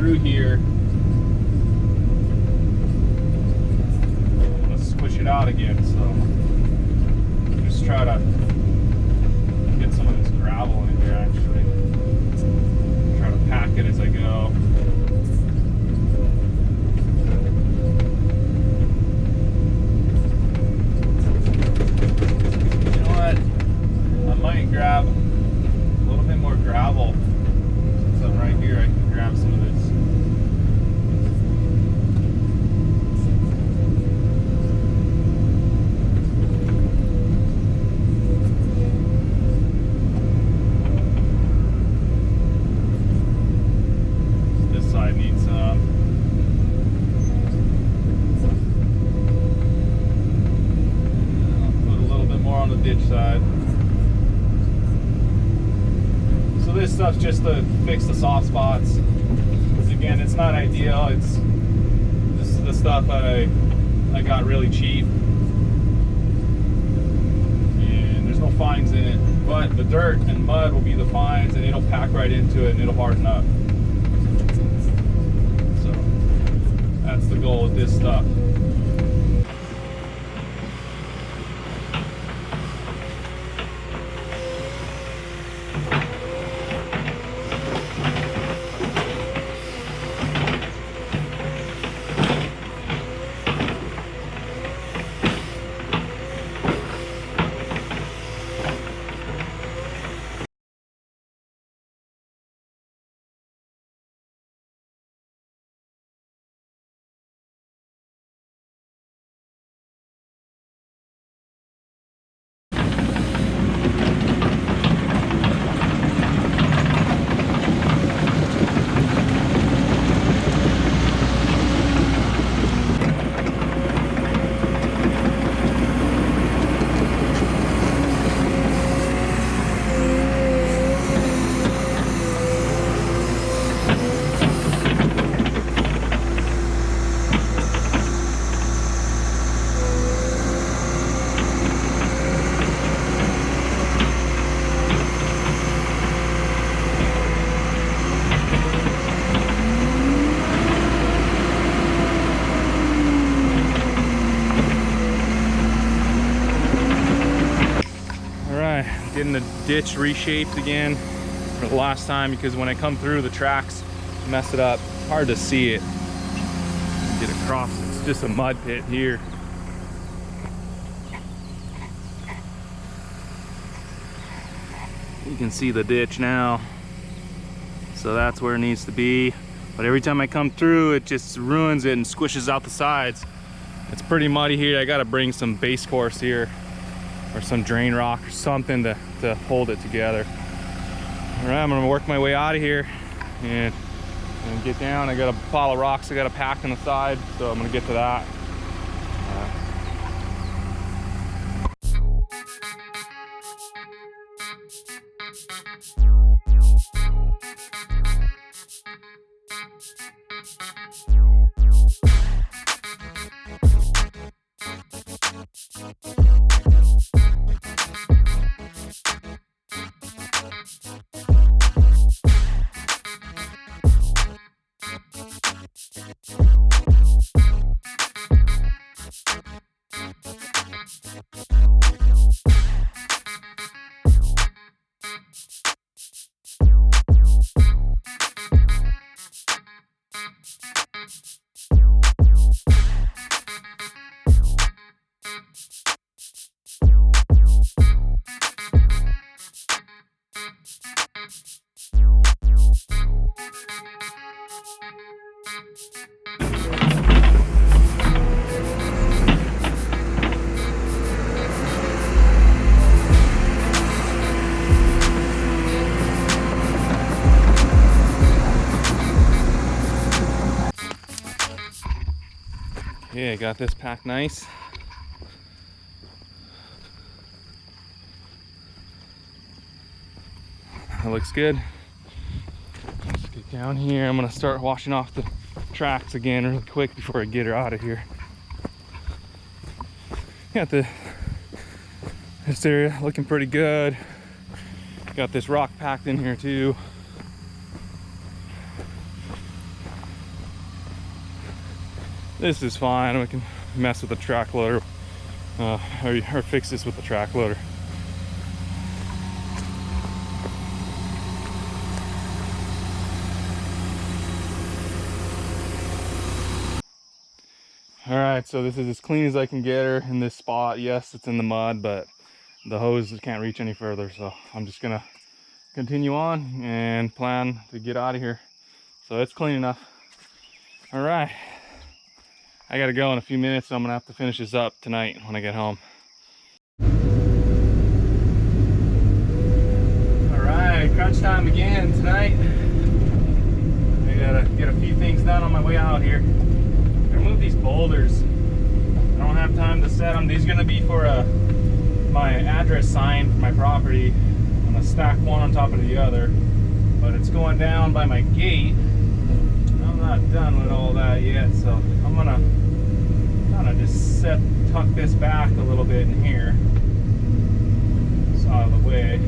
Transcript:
through here, let's squish it out again. So just try to get some of this gravel in here actually. Try to pack it as I go. You know what? I might grab a little bit more gravel. Since I'm right here, I can grab some of this. This side needs some. I'll put a little bit more on the ditch side. So this stuff's just to fix the soft spots. Again, it's not ideal. This is the stuff I got really cheap, and there's no fines in it. But the dirt and mud will be the fines, and it'll pack right into it, and it'll harden up. So that's the goal with this stuff. Getting the ditch reshaped again for the last time, because when I come through, the tracks mess it up. It's hard to see it. Get across, it's just a mud pit here. You can see the ditch now. So that's where it needs to be. But every time I come through, it just ruins it and squishes out the sides. It's pretty muddy here. I gotta bring some base course here, or some drain rock or something to hold it together. All right, I'm gonna work my way out of here and get down. I got a pile of rocks I gotta pack on the side, so I'm gonna get to that. Okay, I got this packed nice. That looks good. Let's get down here. I'm gonna start washing off the tracks again really quick before I get her out of here. Got this area looking pretty good. Got this rock packed in here too. This is fine. We can mess with the track loader, or fix this with the track loader. All right, so this is as clean as I can get her in this spot. Yes, it's in the mud, but the hose can't reach any further, so I'm just gonna continue on and plan to get out of here. So it's clean enough. All right, I gotta go in a few minutes, so I'm gonna have to finish this up tonight when I get home. All right, crunch time again tonight. I gotta get a few things done on my way out here. Remove these boulders. I don't have time to set them. These are gonna be for my address sign for my property. I'm gonna stack one on top of the other, but it's going down by my gate. I'm not done with all that yet, so I'm gonna kind of just tuck this back a little bit in here. It's out of the way.